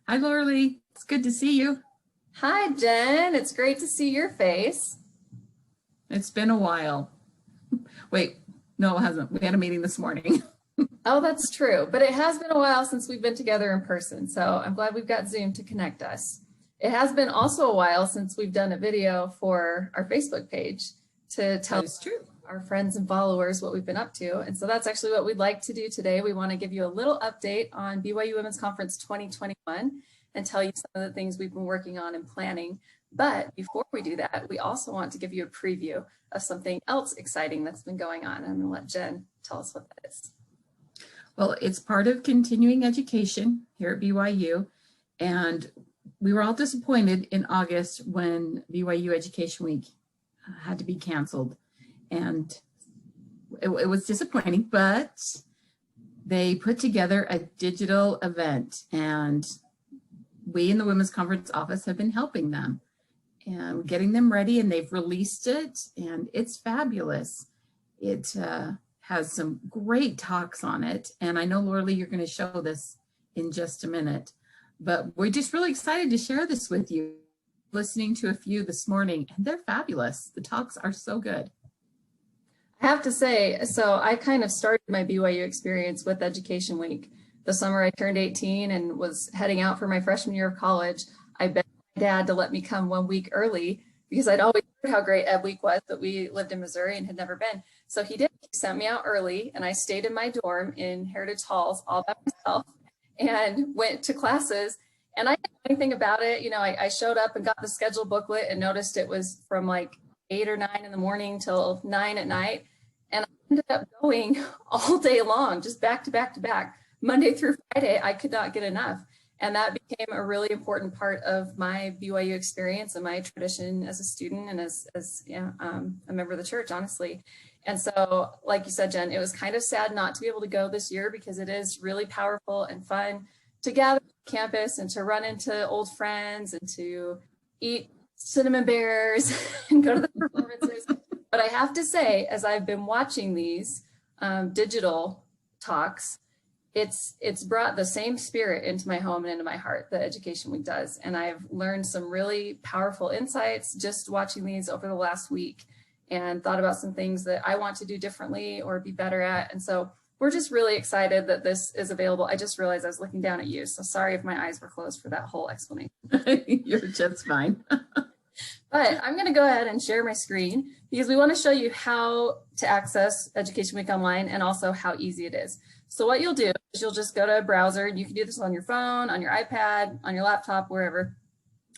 Hi, Lorley. It's good to see you. Hi, Jen. It's great to see your face. It's been a while. Wait, no, it hasn't. We had a meeting this morning. Oh, that's true. But it has been a while since we've been together in person. So I'm glad we've got Zoom to connect us. It has been also a while since we've done a video for our Facebook page to tell That is true. our friends and followers what we've been up to. And so that's actually what we'd like to do today. We want to give you a little update on BYU Women's Conference 2021 and tell you some of the things we've been working on and planning. But before we do that, we also want to give you a preview of something else exciting that's been going on. I'm going to let Jen tell us what that is. Well, it's part of continuing education here at BYU. And we were all disappointed in August when BYU Education Week had to be canceled. And it was disappointing, but they put together a digital event, and we in the Women's Conference office have been helping them and getting them ready, and they've released it, and it's fabulous. It has some great talks on it, and I know, Lorley, you're going to show this in just a minute, but we're just really excited to share this with you. Listening to a few this morning, and they're fabulous. The talks are so good. I have to say, so I kind of started my BYU experience with Education Week. The summer I turned 18 and was heading out for my freshman year of college. I begged my dad to let me come 1 week early because I'd always heard how great Ed Week was, but we lived in Missouri and had never been. So he did. He sent me out early, and I stayed in my dorm in Heritage Halls all by myself and went to classes. And I didn't know anything about it. You know, I showed up and got the schedule booklet and noticed it was from like 8 or 9 in the morning till 9 at night. And I ended up going all day long, just back to back to back. Monday through Friday, I could not get enough. And that became a really important part of my BYU experience and my tradition as a student and as a member of the church, honestly. And so, like you said, Jen, it was kind of sad not to be able to go this year because it is really powerful and fun to gather on campus and to run into old friends and to eat cinnamon bears and go to the performances. But I have to say, as I've been watching these digital talks, it's brought the same spirit into my home and into my heart that Education Week does. And I've learned some really powerful insights just watching these over the last week and thought about some things that I want to do differently or be better at. And so we're just really excited that this is available. I just realized I was looking down at you, so sorry if my eyes were closed for that whole explanation. You're just fine. But I'm going to go ahead and share my screen because we want to show you how to access Education Week Online and also how easy it is. So what you'll do is you'll just go to a browser, and you can do this on your phone, on your iPad, on your laptop, wherever.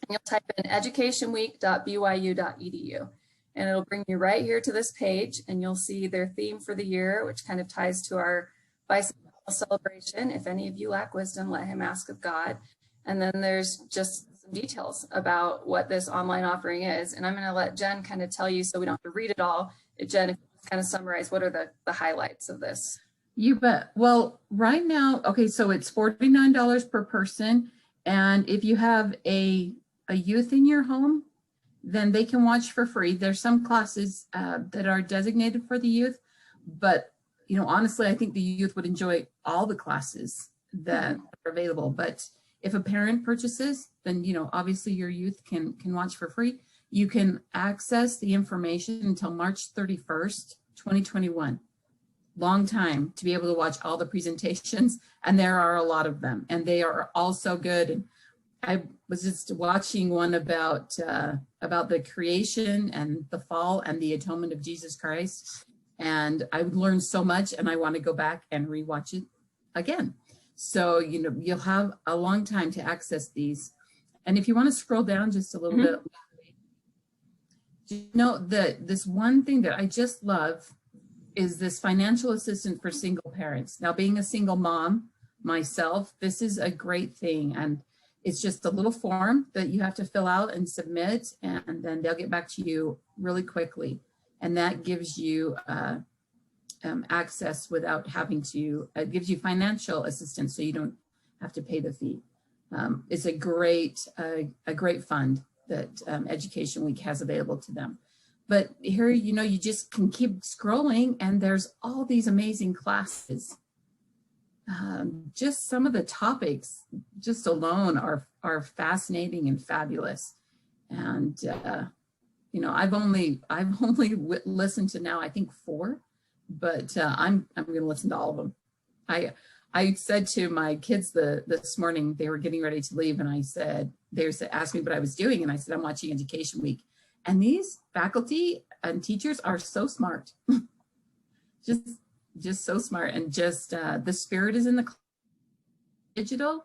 And you'll type in educationweek.byu.edu. And it'll bring you right here to this page, and you'll see their theme for the year, which kind of ties to our bicentennial celebration. If any of you lack wisdom, let him ask of God. And then there's just some details about what this online offering is. And I'm going to let Jen kind of tell you so we don't have to read it all. Jen, if you kind of summarize, what are the highlights of this? You bet. Well, right now, okay, so it's $49 per person. And if you have a youth in your home, then they can watch for free. There's some classes that are designated for the youth, but honestly, I think the youth would enjoy all the classes that are available. But if a parent purchases, then obviously your youth can watch for free. You can access the information until March 31st, 2021. Long time to be able to watch all the presentations, and there are a lot of them, and they are all so good. And I was just watching one about the creation and the fall and the atonement of Jesus Christ, and I learned so much, and I want to go back and rewatch it again. So you'll have a long time to access these. And if you want to scroll down just a little bit, this one thing that I just love is this financial assistance for single parents. Now, being a single mom myself, this is a great thing. And it's just a little form that you have to fill out and submit, and then they'll get back to you really quickly. And that gives you access without having to, it gives you financial assistance so you don't have to pay the fee. It's a great fund that Education Week has available to them. But here, you just can keep scrolling, and there's all these amazing classes. just some of the topics just alone are fascinating and fabulous. And you know, I've only listened to now, I think 4, but I'm going to listen to all of them. I said to my kids this morning, they were getting ready to leave, and I said, asked me what I was doing, and I said, I'm watching Education Week. And these faculty and teachers are so smart, just so smart, and just the spirit is in the digital.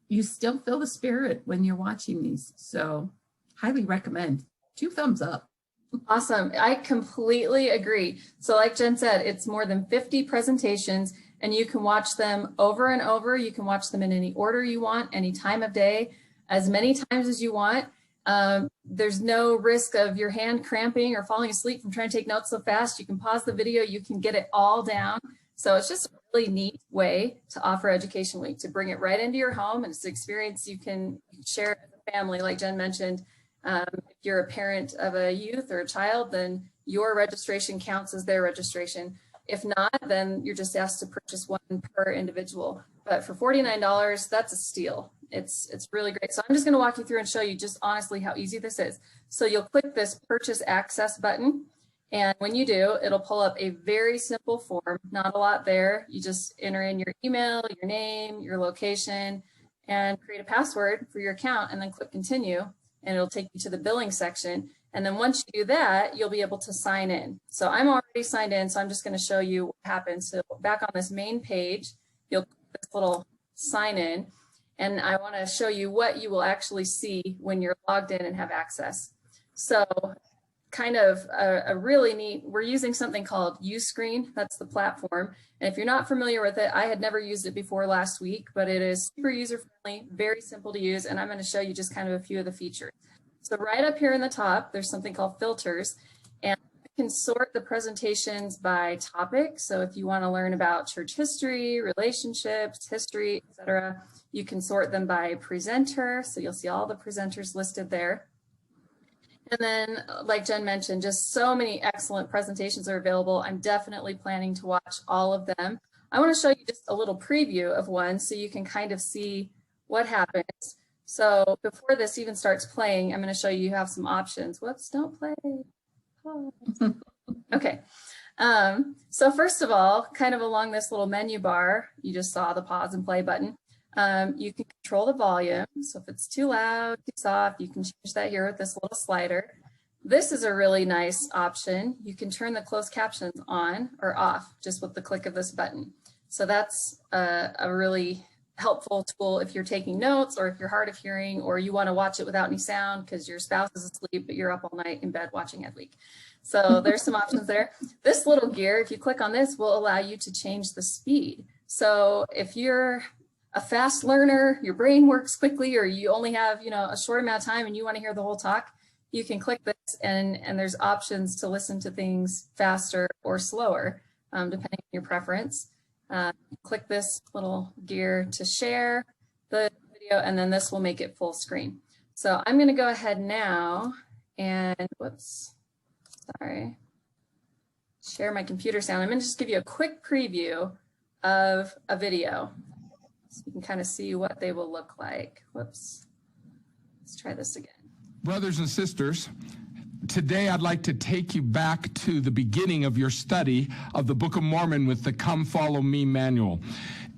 You still feel the spirit when you're watching these, so highly recommend. 2 thumbs up. Awesome. I completely agree. So like Jen said, it's more than 50 presentations, and you can watch them over and over. You can watch them in any order you want, any time of day, as many times as you want. There's no risk of your hand cramping or falling asleep from trying to take notes so fast. You can pause the video, you can get it all down. So it's just a really neat way to offer Education Week, to bring it right into your home, and it's an experience you can share with a family, like Jen mentioned. If you're a parent of a youth or a child, then your registration counts as their registration. If not, then you're just asked to purchase one per individual. But for $49, that's a steal. It's really great. So I'm just going to walk you through and show you just honestly how easy this is. So you'll click this purchase access button. And when you do, it'll pull up a very simple form, not a lot there. You just enter in your email, your name, your location, and create a password for your account, and then click continue, and it'll take you to the billing section. And then once you do that, you'll be able to sign in. So I'm already signed in, so I'm just going to show you what happens. So back on this main page, you'll click this little sign in, and I want to show you what you will actually see when you're logged in and have access. So kind of a really neat, we're using something called Uscreen. That's the platform. And if you're not familiar with it, I had never used it before last week, but it is super user-friendly, very simple to use. And I'm going to show you just kind of a few of the features. So right up here in the top, there's something called filters, and you can sort the presentations by topic. So if you want to learn about church history, relationships, history, etc., you can sort them by presenter. So you'll see all the presenters listed there. And then, like Jen mentioned, just so many excellent presentations are available. I'm definitely planning to watch all of them. I want to show you just a little preview of one so you can kind of see what happens. So before this even starts playing, I'm going to show you have some options. Whoops, don't play. Oh. Okay. So first of all, kind of along this little menu bar, you just saw the pause and play button. You can control the volume. So if it's too loud, too soft, you can change that here with this little slider. This is a really nice option. You can turn the closed captions on or off just with the click of this button. So that's a really helpful tool if you're taking notes, or if you're hard of hearing, or you want to watch it without any sound because your spouse is asleep, but you're up all night in bed watching Ed Week. So there's some options there. This little gear, if you click on this, will allow you to change the speed. So if you're a fast learner, your brain works quickly, or you only have, a short amount of time and you want to hear the whole talk, you can click this, and there's options to listen to things faster or slower, depending on your preference. Click this little gear to share the video, and then this will make it full screen. So I'm going to go ahead now and, share my computer sound. I'm going to just give you a quick preview of a video so you can kind of see what they will look like. Whoops. Let's try this again. Brothers and sisters, today I'd like to take you back to the beginning of your study of the Book of Mormon with the Come Follow Me manual.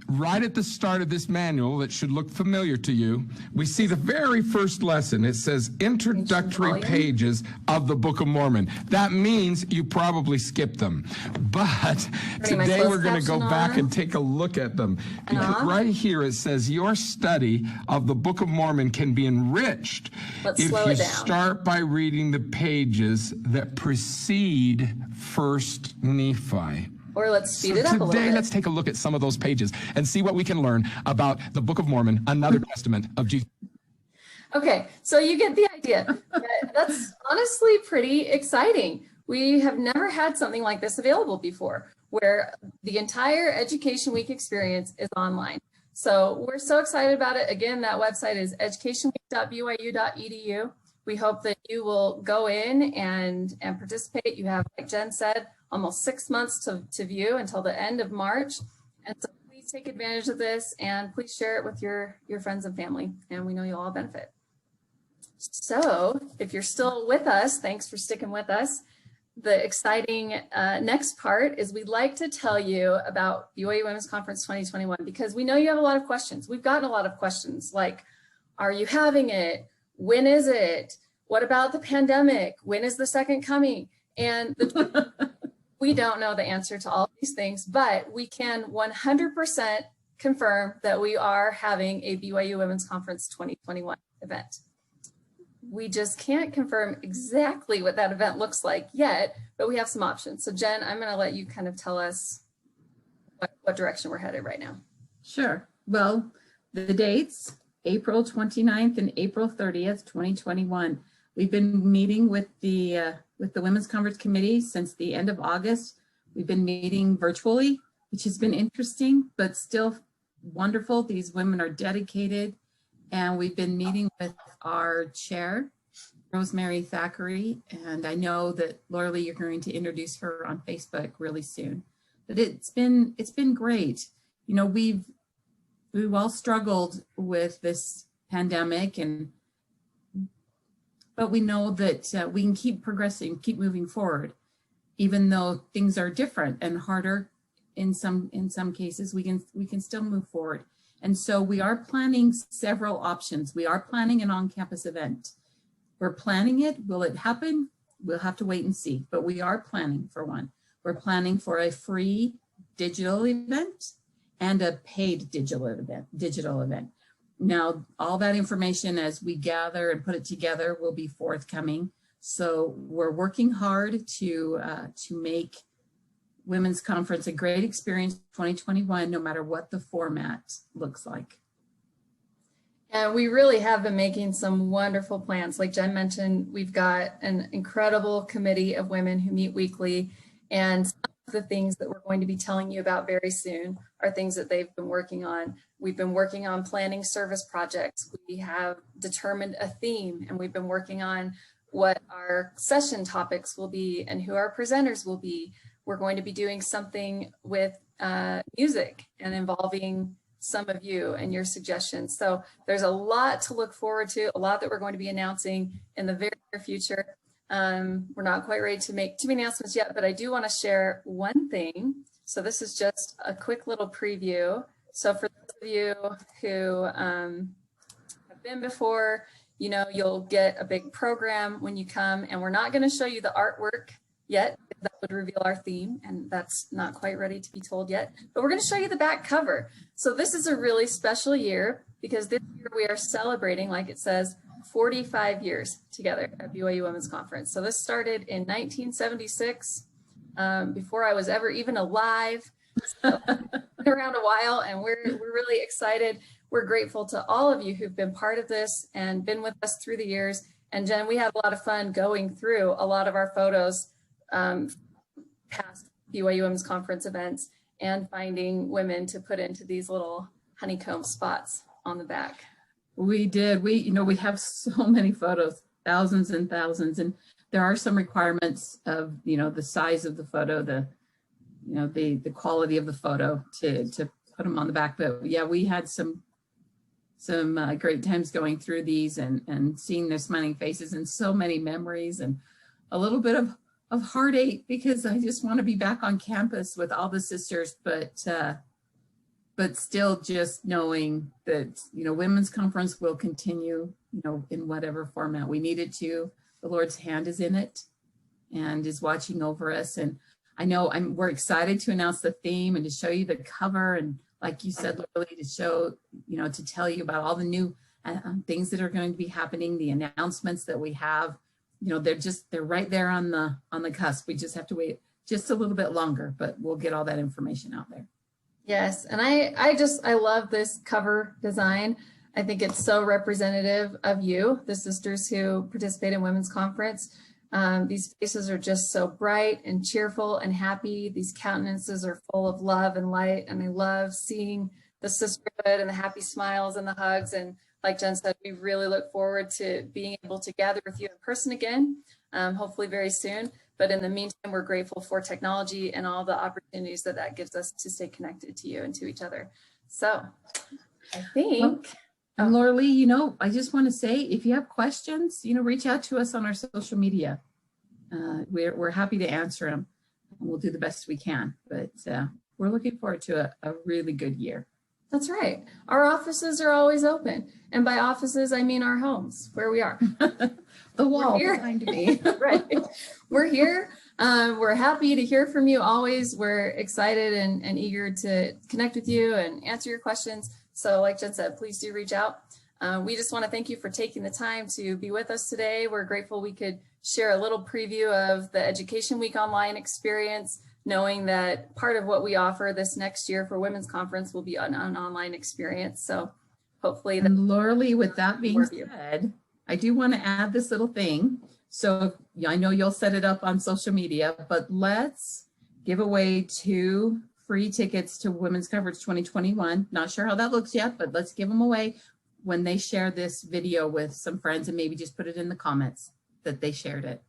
Right at the start of this manual, that should look familiar to you, we see the very first lesson. It says introductory pages of the Book of Mormon. That means you probably skipped them. But today we're going to go back and take a look at them. Because right here it says your study of the Book of Mormon can be enriched if you start by reading the pages that precede First Nephi. Or let's speed it up a little bit. Today, let's take a look at some of those pages and see what we can learn about the Book of Mormon, another testament of Jesus. Okay, so you get the idea. That's honestly pretty exciting. We have never had something like this available before, where the entire Education Week experience is online. So we're so excited about it. Again, that website is educationweek.byu.edu. We hope that you will go in and participate. You have, like Jen said, almost 6 months to view until the end of March. And so please please take advantage of this and please share it with your friends and family. And we know you'll all benefit. So if you're still with us, thanks for sticking with us. The exciting next part is we'd like to tell you about BYU Women's Conference 2021 because we know you have a lot of questions. We've gotten a lot of questions like, are you having it? When is it? What about the pandemic? When is the second coming? And we don't know the answer to all of these things, but we can 100% confirm that we are having a BYU Women's Conference 2021 event. We just can't confirm exactly what that event looks like yet, but we have some options. So Jen, I'm going to let you kind of tell us what direction we're headed right now. Sure. Well, the dates, April 29th and April 30th, 2021. We've been meeting with the Women's Conference Committee since the end of August. We've been meeting virtually, which has been interesting, but still wonderful. These women are dedicated. And we've been meeting with our chair, Rosemary Thackeray, and I know that Laura Lee, you're going to introduce her on Facebook really soon. But it's been great. You know, we've all struggled with this pandemic, but we know that we can keep progressing, keep moving forward, even though things are different and harder in some cases. We can still move forward. And so we are planning several options. We are planning an on-campus event. We're planning it. Will it happen? We'll have to wait and see, but we are planning for one. We're planning for a free digital event and a paid digital event. Now, all that information as we gather and put it together will be forthcoming. So we're working hard to make Women's Conference a great experience 2021, no matter what the format looks like. And we really have been making some wonderful plans. Like Jen mentioned, we've got an incredible committee of women who meet weekly. And some of the things that we're going to be telling you about very soon are things that they've been working on. We've been working on planning service projects. We have determined a theme, and we've been working on what our session topics will be and who our presenters will be. We're going to be doing something with music and involving some of you and your suggestions. So there's a lot to look forward to, a lot that we're going to be announcing in the very near future. We're not quite ready to make too many announcements yet, but I do want to share one thing. So this is just a quick little preview. So for those of you who have been before, you know, you'll get a big program when you come, and we're not going to show you the artwork yet. That would reveal our theme, and that's not quite ready to be told yet, but we're going to show you the back cover. So this is a really special year because this year we are celebrating, like it says, 45 years together at BYU Women's Conference. So this started in 1976, before I was ever even alive. So been around a while, and we're really excited. We're grateful to all of you who've been part of this and been with us through the years. And Jen, we had a lot of fun going through a lot of our photos past BYU Women's Conference events and finding women to put into these little honeycomb spots on the back. We did. We have so many photos, thousands and thousands, and there are some requirements of, the size of the photo, the quality of the photo to put them on the back. But yeah, we had some great times going through these and seeing their smiling faces and so many memories and a little bit of heartache because I just want to be back on campus with all the sisters, but still just knowing that, Women's Conference will continue, in whatever format we need it to. The Lord's hand is in it and is watching over us. And I know we're excited to announce the theme and to show you the cover. And like you said, Literally, to show, to tell you about all the new things that are going to be happening, the announcements that we have. They're right there on the cusp. We just have to wait just a little bit longer, but we'll get all that information out there. Yes, and I love this cover design. I think it's so representative of you, the sisters who participate in Women's Conference. These faces are just so bright and cheerful and happy. These countenances are full of love and light, and I love seeing the sisterhood and the happy smiles and the hugs. And like Jen said, we really look forward to being able to gather with you in person again, hopefully very soon. But in the meantime, we're grateful for technology and all the opportunities that that gives us to stay connected to you and to each other. So I think. And Laura Lee, you know, I just want to say, if you have questions, you know, reach out to us on our social media. We're happy to answer them. We'll do the best we can, but we're looking forward to a really good year. That's right. Our offices are always open. And by offices, I mean our homes, where we are. The wall behind me. Right. We're here. We're happy to hear from you always. We're excited and eager to connect with you and answer your questions. So like Jen said, please do reach out. We just want to thank you for taking the time to be with us today. We're grateful we could share a little preview of the Education Week Online experience, knowing that part of what we offer this next year for Women's Conference will be an online experience. So hopefully. And Laura Lee, with that being said, I do want to add this little thing. So I know you'll set it up on social media, but let's give away 2 free tickets to Women's Conference 2021. Not sure how that looks yet, but let's give them away when they share this video with some friends, and maybe just put it in the comments that they shared it.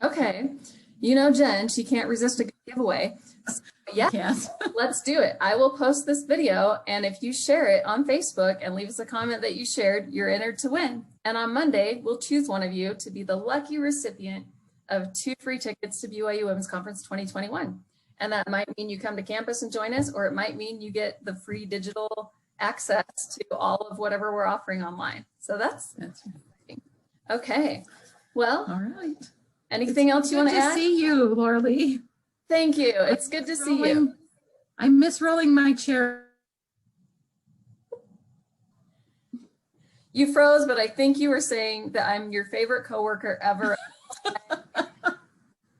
Okay. You know, Jen, she can't resist a good giveaway. So, yeah, Yes. Let's do it. I will post this video, and if you share it on Facebook and leave us a comment that you shared, you're entered to win. And on Monday, we'll choose one of you to be the lucky recipient of 2 free tickets to BYU Women's Conference 2021. And that might mean you come to campus and join us, or it might mean you get the free digital access to all of whatever we're offering online. So that's right. Okay. Well, All right. Anything else you want to add? Good to see you, Laura Lee. Thank you. It's good to see you. I miss rolling my chair. You froze, but I think you were saying that I'm your favorite coworker ever.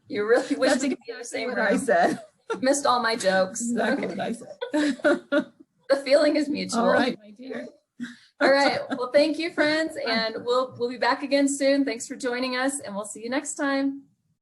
You really wish we could be in the same room. I said. You missed all my jokes. Exactly what I said. The feeling is mutual. All right, my dear. All right. Well, thank you, friends, and we'll be back again soon. Thanks for joining us, and we'll see you next time.